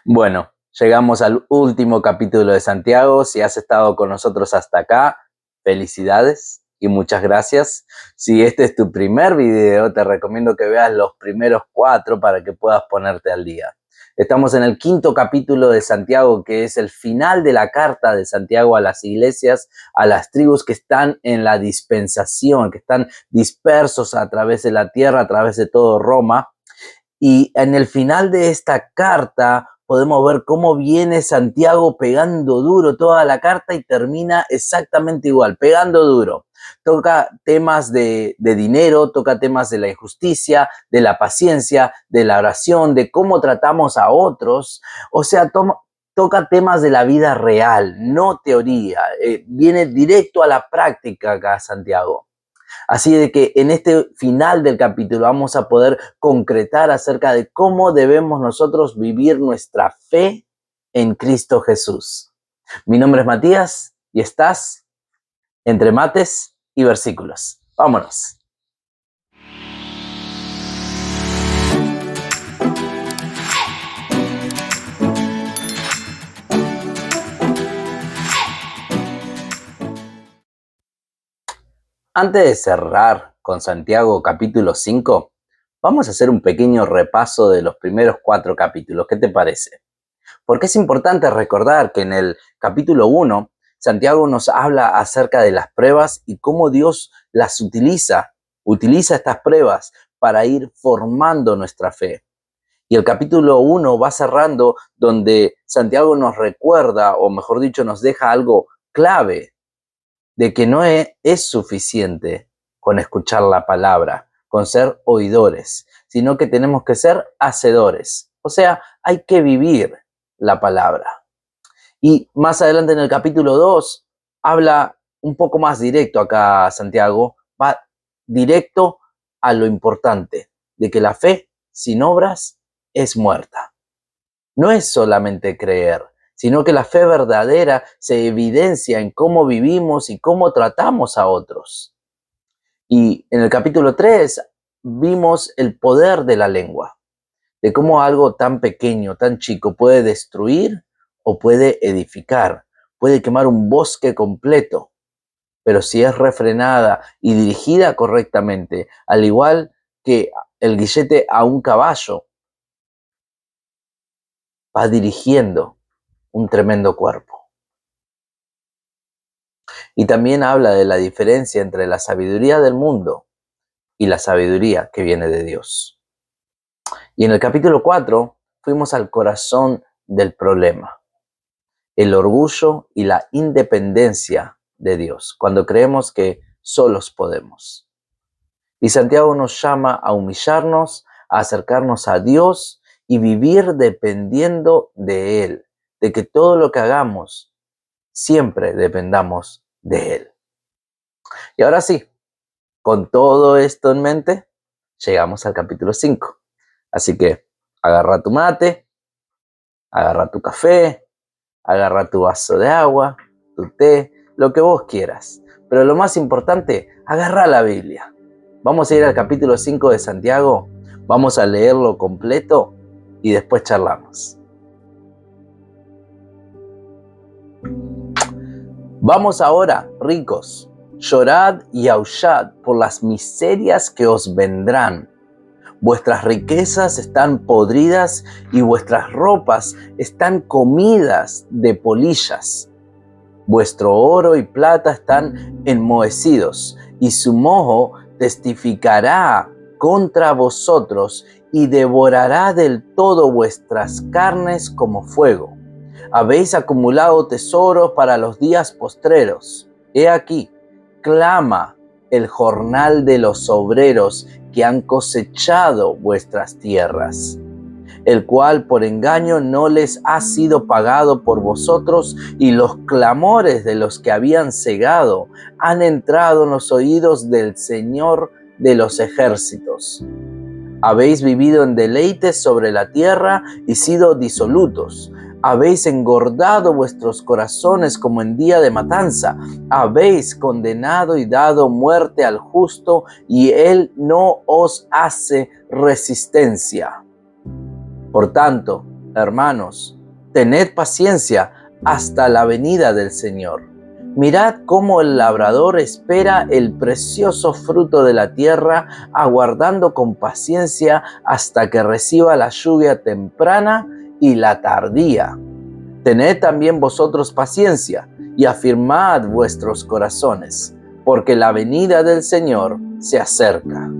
Bueno, llegamos al último capítulo de Santiago. Si has estado con nosotros hasta acá, felicidades y muchas gracias. Si este es tu primer video, te recomiendo que veas los primeros 4 para que puedas ponerte al día. Estamos en el quinto capítulo de Santiago, que es el final de la carta de Santiago a las iglesias, a las tribus que están en la dispensación, que están dispersos a través de la tierra, a través de todo Roma. Y en el final de esta carta podemos ver cómo viene Santiago pegando duro toda la carta y termina exactamente igual, pegando duro. Toca temas de dinero, toca temas de la injusticia, de la paciencia, de la oración, de cómo tratamos a otros. O sea, toca temas de la vida real, no teoría. Viene directo a la práctica acá, Santiago. Así de que en este final del capítulo vamos a poder concretar acerca de cómo debemos nosotros vivir nuestra fe en Cristo Jesús. Mi nombre es Matías y estás entre mates y versículos. Vámonos. Antes de cerrar con Santiago capítulo 5, vamos a hacer un pequeño repaso de los primeros 4 capítulos. ¿Qué te parece? Porque es importante recordar que en el capítulo 1, Santiago nos habla acerca de las pruebas y cómo Dios las utiliza estas pruebas para ir formando nuestra fe. Y el capítulo 1 va cerrando donde Santiago nos recuerda, o mejor dicho, nos deja algo clave, de que no es suficiente con escuchar la palabra, con ser oidores, sino que tenemos que ser hacedores. O sea, hay que vivir la palabra. Y más adelante en el capítulo 2 habla un poco más directo acá Santiago, va directo a lo importante, de que la fe sin obras es muerta. No es solamente creer, sino que la fe verdadera se evidencia en cómo vivimos y cómo tratamos a otros. Y en el capítulo 3 vimos el poder de la lengua, de cómo algo tan pequeño, tan chico puede destruir o puede edificar, puede quemar un bosque completo, pero si es refrenada y dirigida correctamente, al igual que el guillete a un caballo, va dirigiendo un tremendo cuerpo. Y también habla de la diferencia entre la sabiduría del mundo y la sabiduría que viene de Dios. Y en el capítulo 4 fuimos al corazón del problema, el orgullo y la independencia de Dios, cuando creemos que solos podemos. Y Santiago nos llama a humillarnos, a acercarnos a Dios y vivir dependiendo de Él, de que todo lo que hagamos siempre dependamos de Él. Y ahora sí, con todo esto en mente, llegamos al capítulo 5. Así que agarra tu mate, agarra tu café, agarra tu vaso de agua, tu té, lo que vos quieras. Pero lo más importante, agarra la Biblia. Vamos a ir al capítulo 5 de Santiago, vamos a leerlo completo y después charlamos. Vamos ahora, ricos, llorad y aullad por las miserias que os vendrán. Vuestras riquezas están podridas y vuestras ropas están comidas de polillas. Vuestro oro y plata están enmohecidos, y su moho testificará contra vosotros y devorará del todo vuestras carnes como fuego. Habéis acumulado tesoros para los días postreros. He aquí, clama el jornal de los obreros que han cosechado vuestras tierras, el cual por engaño no les ha sido pagado por vosotros, y los clamores de los que habían cegado han entrado en los oídos del Señor de los ejércitos. Habéis vivido en deleites sobre la tierra y sido disolutos. Habéis engordado vuestros corazones como en día de matanza. Habéis condenado y dado muerte al justo, y él no os hace resistencia. Por tanto, Hermanos, tened paciencia hasta la venida del Señor. Mirad cómo el labrador espera el precioso fruto de la tierra, aguardando con paciencia hasta que reciba la lluvia temprana y la tardía. Tened también vosotros paciencia y afirmad vuestros corazones, porque la venida del Señor se acerca.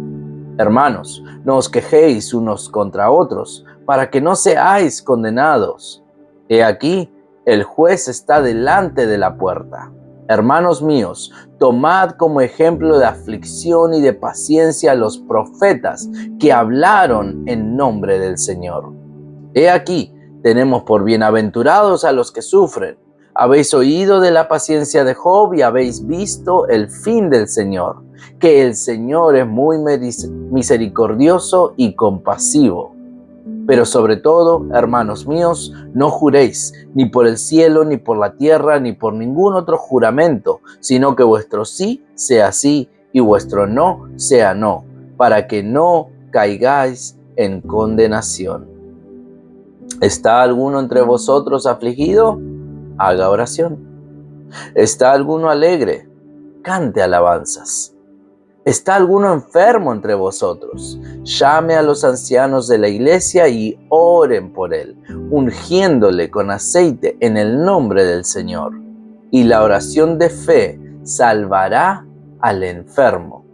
Hermanos, no os quejéis unos contra otros, para que no seáis condenados. He aquí, el juez está delante de la puerta. Hermanos míos, tomad como ejemplo de aflicción y de paciencia a los profetas que hablaron en nombre del Señor. He aquí, tenemos por bienaventurados a los que sufren. Habéis oído de la paciencia de Job y habéis visto el fin del Señor, que el Señor es muy misericordioso y compasivo. Pero sobre todo, hermanos míos, no juréis ni por el cielo, ni por la tierra, ni por ningún otro juramento, sino que vuestro sí sea sí y vuestro no sea no, para que no caigáis en condenación. ¿Está alguno entre vosotros afligido? Haga oración. ¿Está alguno alegre? Cante alabanzas. ¿Está alguno enfermo entre vosotros? Llame a los ancianos de la iglesia y oren por él, ungiéndole con aceite en el nombre del Señor. Y la oración de fe salvará al enfermo,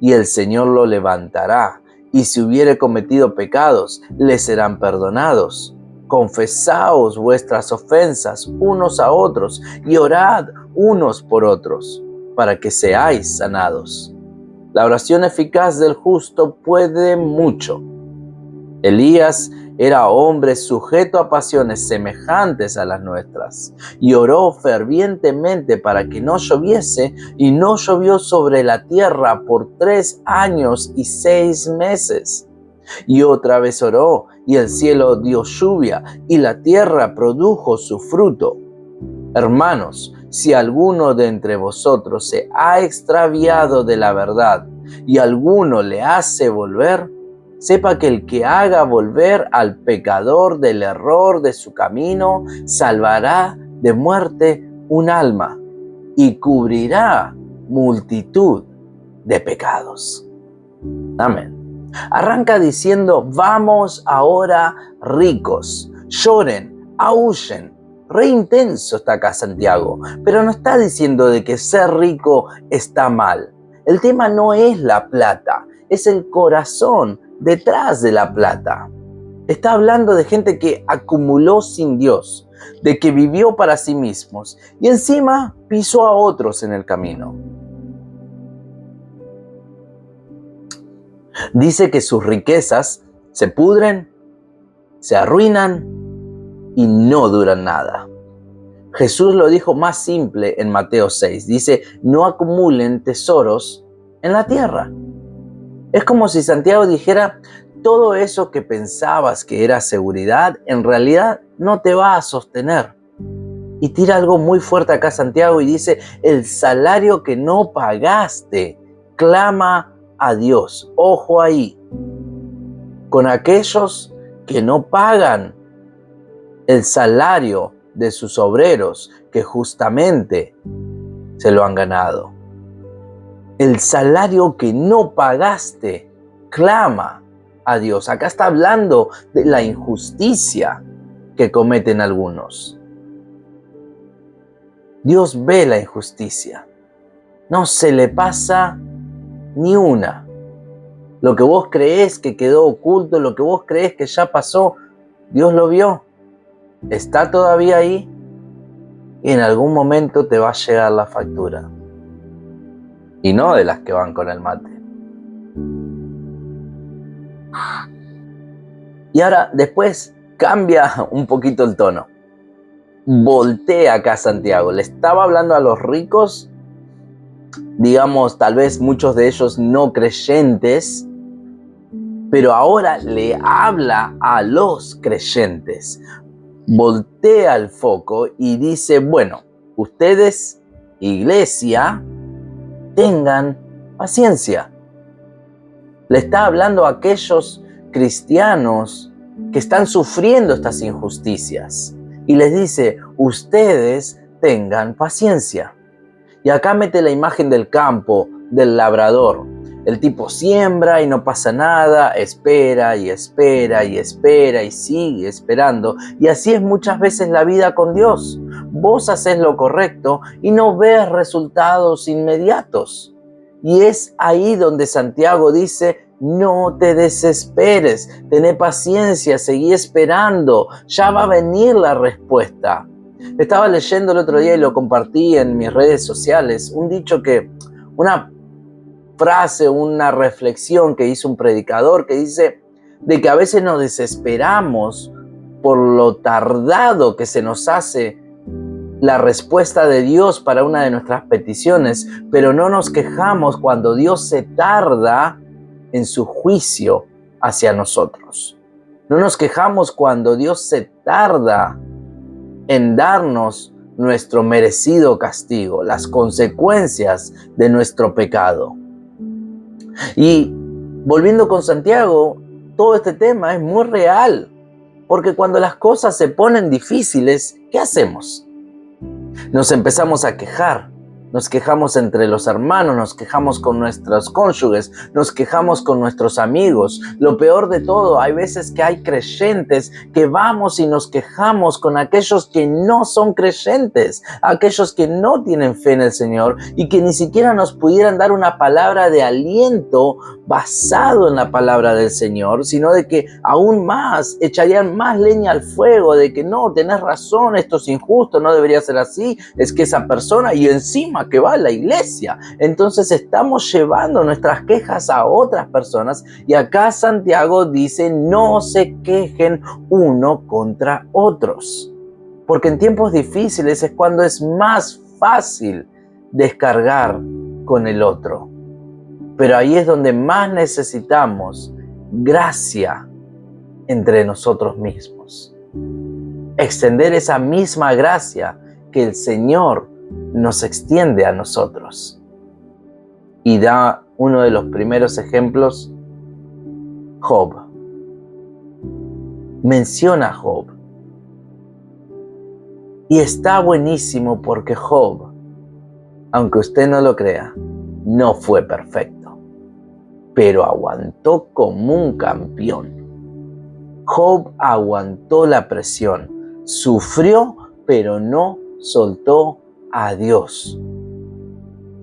y el Señor lo levantará, y si hubiere cometido pecados, le serán perdonados. Confesaos vuestras ofensas unos a otros y orad unos por otros, para que seáis sanados. La oración eficaz del justo puede mucho. Elías era hombre sujeto a pasiones semejantes a las nuestras, y oró fervientemente para que no lloviese, y no llovió sobre la tierra por 3 años y 6 meses. Y otra vez oró, y el cielo dio lluvia, y la tierra produjo su fruto. Hermanos, si alguno de entre vosotros se ha extraviado de la verdad, y alguno le hace volver, sepa que el que haga volver al pecador del error de su camino, salvará de muerte un alma y cubrirá multitud de pecados. Amén. Arranca diciendo, vamos ahora ricos, lloren, aúllen. Re intenso está acá Santiago, pero no está diciendo de que ser rico está mal. El tema no es la plata, es el corazón detrás de la plata. Está hablando de gente que acumuló sin Dios, de que vivió para sí mismos y encima pisó a otros en el camino. Dice que sus riquezas se pudren, se arruinan y no duran nada. Jesús lo dijo más simple en Mateo 6. Dice, no acumulen tesoros en la tierra. Es como si Santiago dijera, todo eso que pensabas que era seguridad, en realidad no te va a sostener. Y tira algo muy fuerte acá Santiago y dice, el salario que no pagaste, clama a Dios. Ojo ahí, con aquellos que no pagan el salario de sus obreros, que justamente se lo han ganado. El salario que no pagaste, clama a Dios. Acá está hablando de la injusticia que cometen algunos. Dios ve la injusticia. No se le pasa ni una. Lo que vos creés que quedó oculto, lo que vos creés que ya pasó, Dios lo vio. Está todavía ahí y en algún momento te va a llegar la factura. Y no de las que van con el mate. Y ahora después cambia un poquito el tono. Voltea acá Santiago. Le estaba hablando a los ricos, digamos, tal vez muchos de ellos no creyentes, pero ahora le habla a los creyentes. Voltea el foco y dice, bueno, ustedes, iglesia, tengan paciencia. Le está hablando a aquellos cristianos que están sufriendo estas injusticias. Y les dice, ustedes tengan paciencia. Y acá mete la imagen del campo, del labrador. El tipo siembra y no pasa nada, espera y espera y espera y sigue esperando. Y así es muchas veces la vida con Dios. Vos haces lo correcto y no ves resultados inmediatos. Y es ahí donde Santiago dice, no te desesperes, tené paciencia, seguí esperando, ya va a venir la respuesta. Estaba leyendo el otro día y lo compartí en mis redes sociales, una frase, una reflexión que hizo un predicador que dice de que a veces nos desesperamos por lo tardado que se nos hace la respuesta de Dios para una de nuestras peticiones, pero no nos quejamos cuando Dios se tarda en su juicio hacia nosotros. No nos quejamos cuando Dios se tarda en darnos nuestro merecido castigo, las consecuencias de nuestro pecado. Y volviendo con Santiago, todo este tema es muy real, porque cuando las cosas se ponen difíciles, ¿qué hacemos? Nos empezamos a quejar, nos quejamos entre los hermanos, nos quejamos con nuestros cónyuges, nos quejamos con nuestros amigos. Lo peor de todo, hay veces que hay creyentes que vamos y nos quejamos con aquellos que no son creyentes, aquellos que no tienen fe en el Señor y que ni siquiera nos pudieran dar una palabra de aliento basado en la palabra del Señor, sino de que aún más echarían más leña al fuego, de que no, tenés razón, esto es injusto, no debería ser así, es que esa persona y encima que va a la iglesia. Entonces estamos llevando nuestras quejas a otras personas y acá Santiago dice no se quejen uno contra otros, porque en tiempos difíciles es cuando es más fácil descargar con el otro. Pero ahí es donde más necesitamos gracia entre nosotros mismos. Extender esa misma gracia que el Señor nos extiende a nosotros. Y da uno de los primeros ejemplos, Job. Menciona a Job. Y está buenísimo porque Job, aunque usted no lo crea, no fue perfecto, pero aguantó como un campeón. Job aguantó la presión, sufrió, pero no soltó a Dios.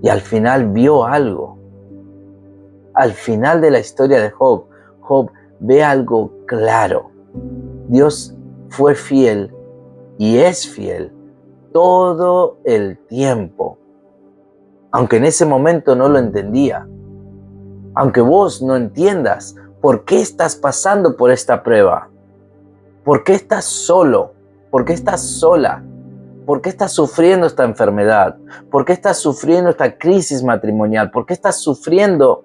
Y al final vio algo. Al final de la historia de Job, Job ve algo claro. Dios fue fiel y es fiel todo el tiempo. Aunque en ese momento no lo entendía. Aunque vos no entiendas por qué estás pasando por esta prueba. ¿Por qué estás solo? ¿Por qué estás sola? ¿Por qué estás sufriendo esta enfermedad? ¿Por qué estás sufriendo esta crisis matrimonial? ¿Por qué estás sufriendo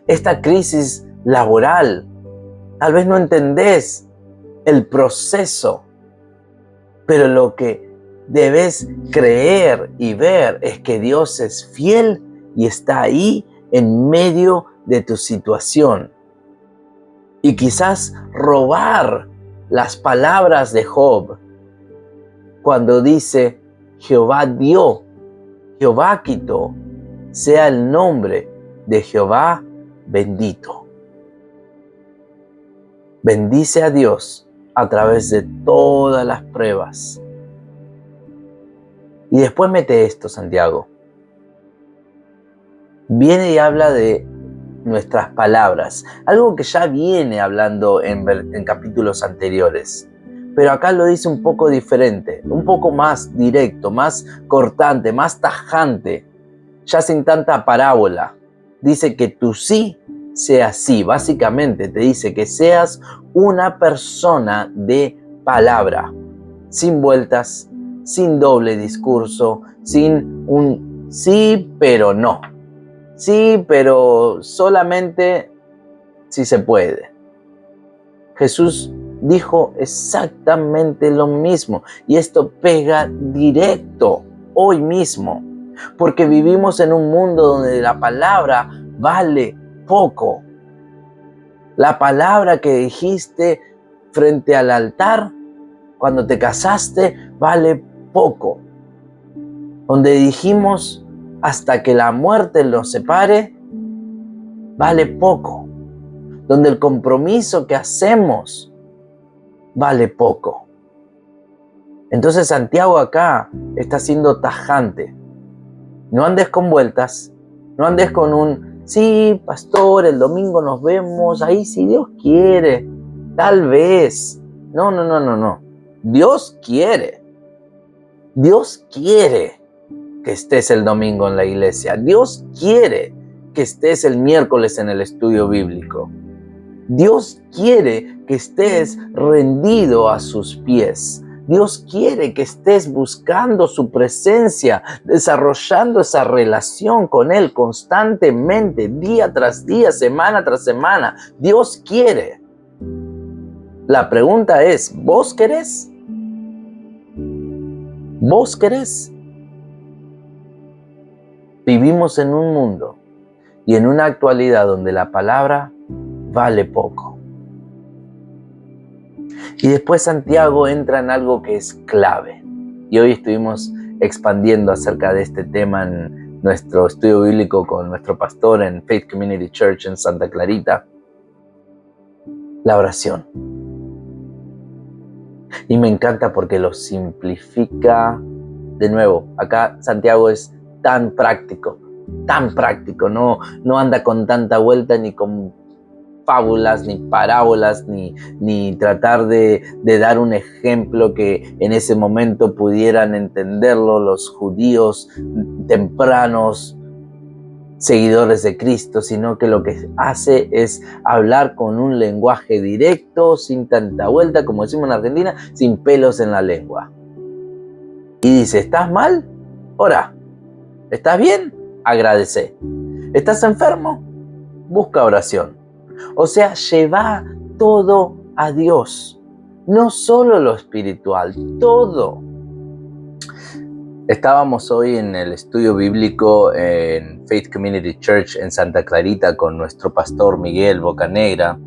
esta crisis laboral? Tal vez no entendés el proceso, pero lo que debes creer y ver es que Dios es fiel y está ahí en medio de tu situación. Y quizás robar las palabras de Job cuando dice, Jehová dio, Jehová quitó, sea el nombre de Jehová bendito. Bendice a Dios a través de todas las pruebas. Y después mete esto, Santiago. Viene y habla de nuestras palabras, algo que ya viene hablando en capítulos anteriores. Pero acá lo dice un poco diferente, un poco más directo, más cortante, más tajante, ya sin tanta parábola. Dice que tu sí sea sí, básicamente te dice que seas una persona de palabra, sin vueltas, sin doble discurso, sin un sí pero no, sí pero solamente si se puede. Jesús dijo exactamente lo mismo y esto pega directo hoy mismo, porque vivimos en un mundo donde la palabra vale poco. La palabra que dijiste frente al altar, cuando te casaste, vale poco. Donde dijimos, hasta que la muerte nos separe, vale poco. Donde el compromiso que hacemos vale poco. Entonces Santiago acá está siendo tajante. No andes con vueltas, no andes con un, sí, pastor, el domingo nos vemos, ahí si Dios quiere, tal vez. No. Dios quiere que estés el domingo en la iglesia. Dios quiere que estés el miércoles en el estudio bíblico. Dios quiere que estés rendido a sus pies. Dios quiere que estés buscando su presencia, desarrollando esa relación con Él constantemente, día tras día, semana tras semana. Dios quiere. La pregunta es, ¿vos querés? ¿Vos querés? Vivimos en un mundo y en una actualidad donde la palabra vale poco. Y después Santiago entra en algo que es clave. Y hoy estuvimos expandiendo acerca de este tema en nuestro estudio bíblico con nuestro pastor en Faith Community Church en Santa Clarita. La oración. Y me encanta porque lo simplifica. De nuevo, acá Santiago es tan práctico, no anda con tanta vuelta ni con fábulas, ni parábolas, ni tratar de dar un ejemplo que en ese momento pudieran entenderlo los judíos tempranos, seguidores de Cristo, sino que lo que hace es hablar con un lenguaje directo, sin tanta vuelta, como decimos en Argentina, sin pelos en la lengua. Y dice, ¿estás mal? Ora. ¿Estás bien? Agradece. ¿Estás enfermo? Busca oración. O sea, lleva todo a Dios. No solo lo espiritual, todo. Estábamos hoy en el estudio bíblico en Faith Community Church en Santa Clarita con nuestro pastor Miguel Bocanegra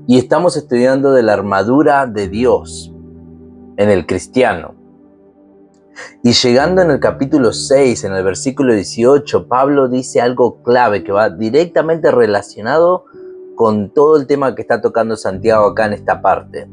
y estamos estudiando de la armadura de Dios en el cristiano. Y llegando en el capítulo 6, en el versículo 18, Pablo dice algo clave que va directamente relacionado con todo el tema que está tocando Santiago acá en esta parte.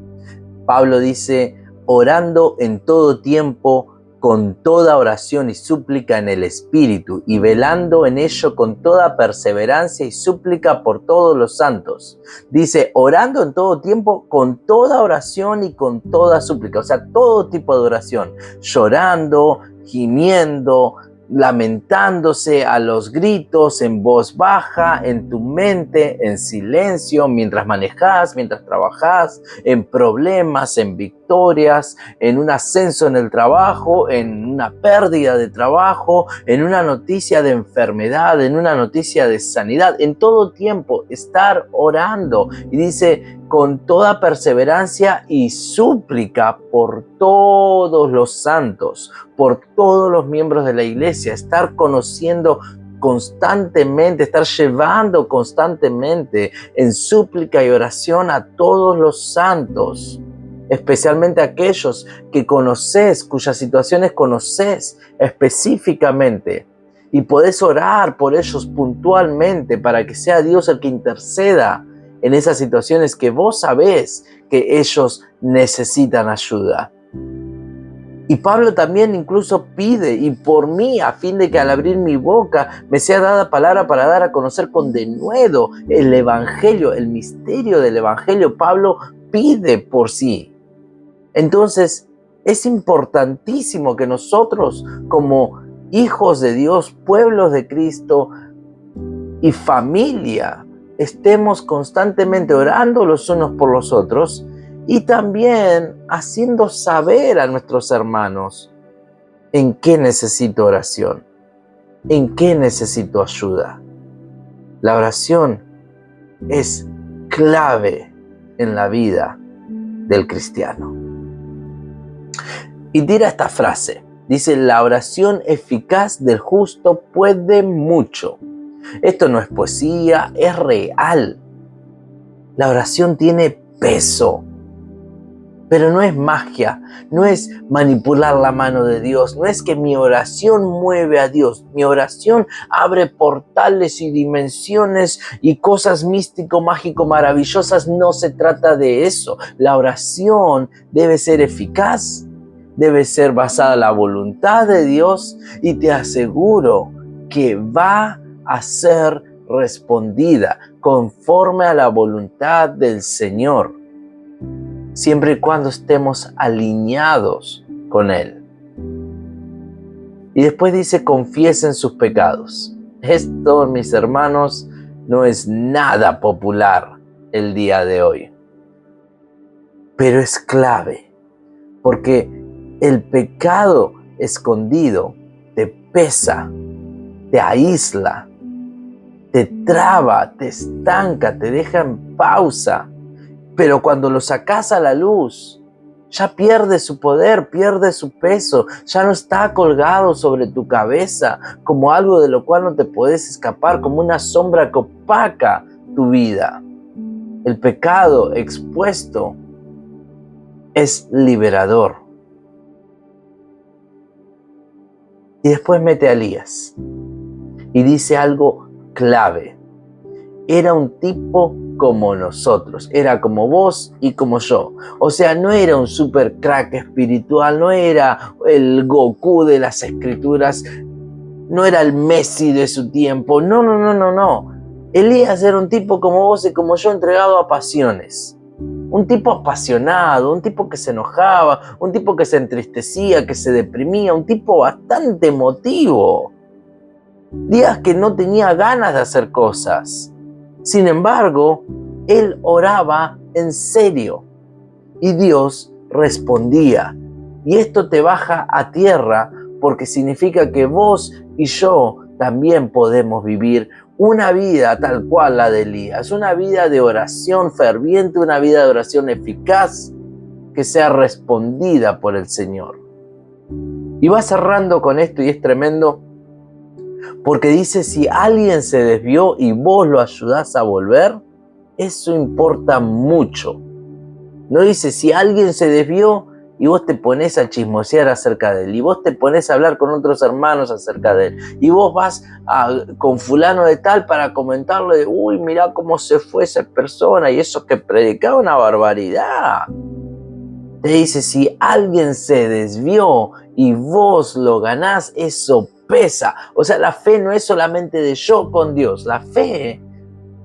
Pablo dice, orando en todo tiempo, con toda oración y súplica en el Espíritu, y velando en ello con toda perseverancia y súplica por todos los santos. Dice, orando en todo tiempo, con toda oración y con toda súplica. O sea, todo tipo de oración. Llorando, gimiendo, lamentándose a los gritos, en voz baja, en tu mente, en silencio, mientras manejás, mientras trabajás, en problemas, en victorias, en un ascenso en el trabajo, en una pérdida de trabajo, en una noticia de enfermedad, en una noticia de sanidad, en todo tiempo estar orando. Y dice, con toda perseverancia y súplica por todos los santos, por todos los miembros de la iglesia, estar conociendo constantemente, estar llevando constantemente en súplica y oración a todos los santos, especialmente aquellos que conoces, cuyas situaciones conoces específicamente, y podés orar por ellos puntualmente para que sea Dios el que interceda en esas situaciones que vos sabés que ellos necesitan ayuda. Y Pablo también incluso pide, y por mí, a fin de que al abrir mi boca me sea dada palabra para dar a conocer con denuedo el Evangelio, el misterio del Evangelio. Pablo pide por sí. Entonces, es importantísimo que nosotros, como hijos de Dios, pueblos de Cristo y familia, estemos constantemente orando los unos por los otros y también haciendo saber a nuestros hermanos en qué necesito oración, en qué necesito ayuda. La oración es clave en la vida del cristiano. Y tira esta frase, dice, la oración eficaz del justo puede mucho. Esto no es poesía, es real. La oración tiene peso. Pero no es magia, no es manipular la mano de Dios, no es que mi oración mueve a Dios. Mi oración abre portales y dimensiones y cosas místico, mágico, maravillosas. No se trata de eso. La oración debe ser eficaz, debe ser basada en la voluntad de Dios y te aseguro que va a ser respondida conforme a la voluntad del Señor, siempre y cuando estemos alineados con Él. Y después dice, confiesen sus pecados. Esto, mis hermanos, no es nada popular el día de hoy, pero es clave, porque el pecado escondido te pesa, te aísla, te traba, te estanca, te deja en pausa. Pero cuando lo sacas a la luz, ya pierde su poder, pierde su peso, ya no está colgado sobre tu cabeza como algo de lo cual no te puedes escapar, como una sombra que opaca tu vida. El pecado expuesto es liberador. Y después mete a Elías y dice algo clave. Era un tipo como nosotros, era como vos y como yo. O sea, no era un super crack espiritual, no era el Goku de las escrituras, no era el Messi de su tiempo. No. Elías era un tipo como vos y como yo, entregado a pasiones. Un tipo apasionado, un tipo que se enojaba, un tipo que se entristecía, que se deprimía, un tipo bastante emotivo. Días que no tenía ganas de hacer cosas. Sin embargo, él oraba en serio y Dios respondía. Y esto te baja a tierra porque significa que vos y yo también podemos vivir una vida tal cual la de Elías, una vida de oración ferviente, una vida de oración eficaz que sea respondida por el Señor. Y va cerrando con esto y es tremendo, porque dice, si alguien se desvió y vos lo ayudás a volver, eso importa mucho. No dice, si alguien se desvió y vos te pones a chismosear acerca de él, y vos te pones a hablar con otros hermanos acerca de él, y vos vas con fulano de tal para comentarle, uy, mirá cómo se fue esa persona, y eso que predicaba una barbaridad. Te dice, si alguien se desvió y vos lo ganás, eso pesa. O sea, la fe no es solamente de yo con Dios, la fe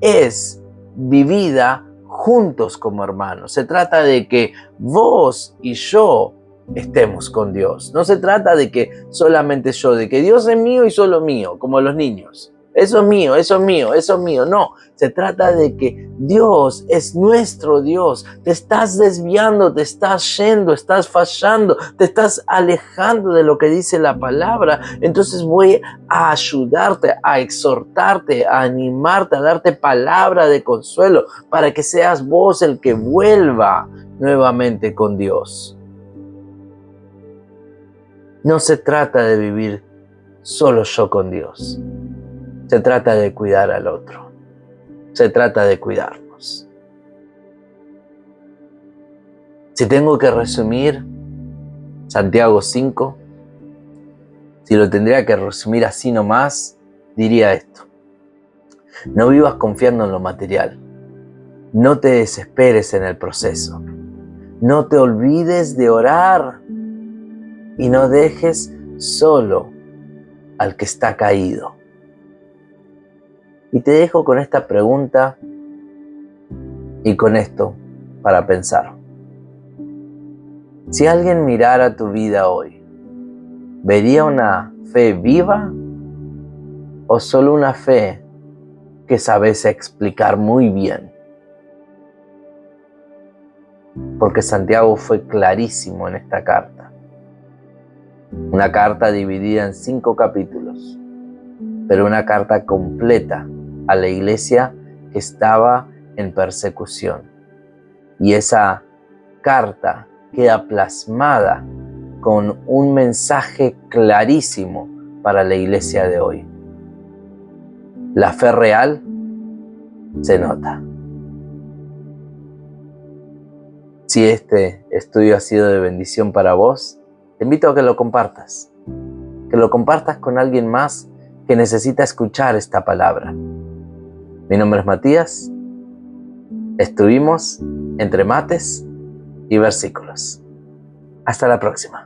es vivida juntos como hermanos. Se trata de que vos y yo estemos con Dios. No se trata de que solamente yo, de que Dios es mío y solo mío, como los niños. Eso es mío, eso es mío, eso es mío. No, se trata de que Dios es nuestro Dios. Te estás desviando, te estás yendo, estás fallando, te estás alejando de lo que dice la palabra. Entonces voy a ayudarte, a exhortarte, a animarte, a darte palabra de consuelo para que seas vos el que vuelva nuevamente con Dios. No se trata de vivir solo yo con Dios. Se trata de cuidar al otro. Se trata de cuidarnos. Si tengo que resumir Santiago 5, si lo tendría que resumir así nomás, diría esto. No vivas confiando en lo material. No te desesperes en el proceso. No te olvides de orar y no dejes solo al que está caído. Y te dejo con esta pregunta y con esto para pensar. Si alguien mirara tu vida hoy, ¿vería una fe viva o solo una fe que sabes explicar muy bien? Porque Santiago fue clarísimo en esta carta. Una carta dividida en 5 capítulos, pero una carta completa a la iglesia que estaba en persecución. Y esa carta queda plasmada con un mensaje clarísimo para la iglesia de hoy. La fe real se nota. Si este estudio ha sido de bendición para vos, te invito a que lo compartas. Que lo compartas con alguien más que necesita escuchar esta palabra. Mi nombre es Matías. Estuvimos entre mates y versículos. Hasta la próxima.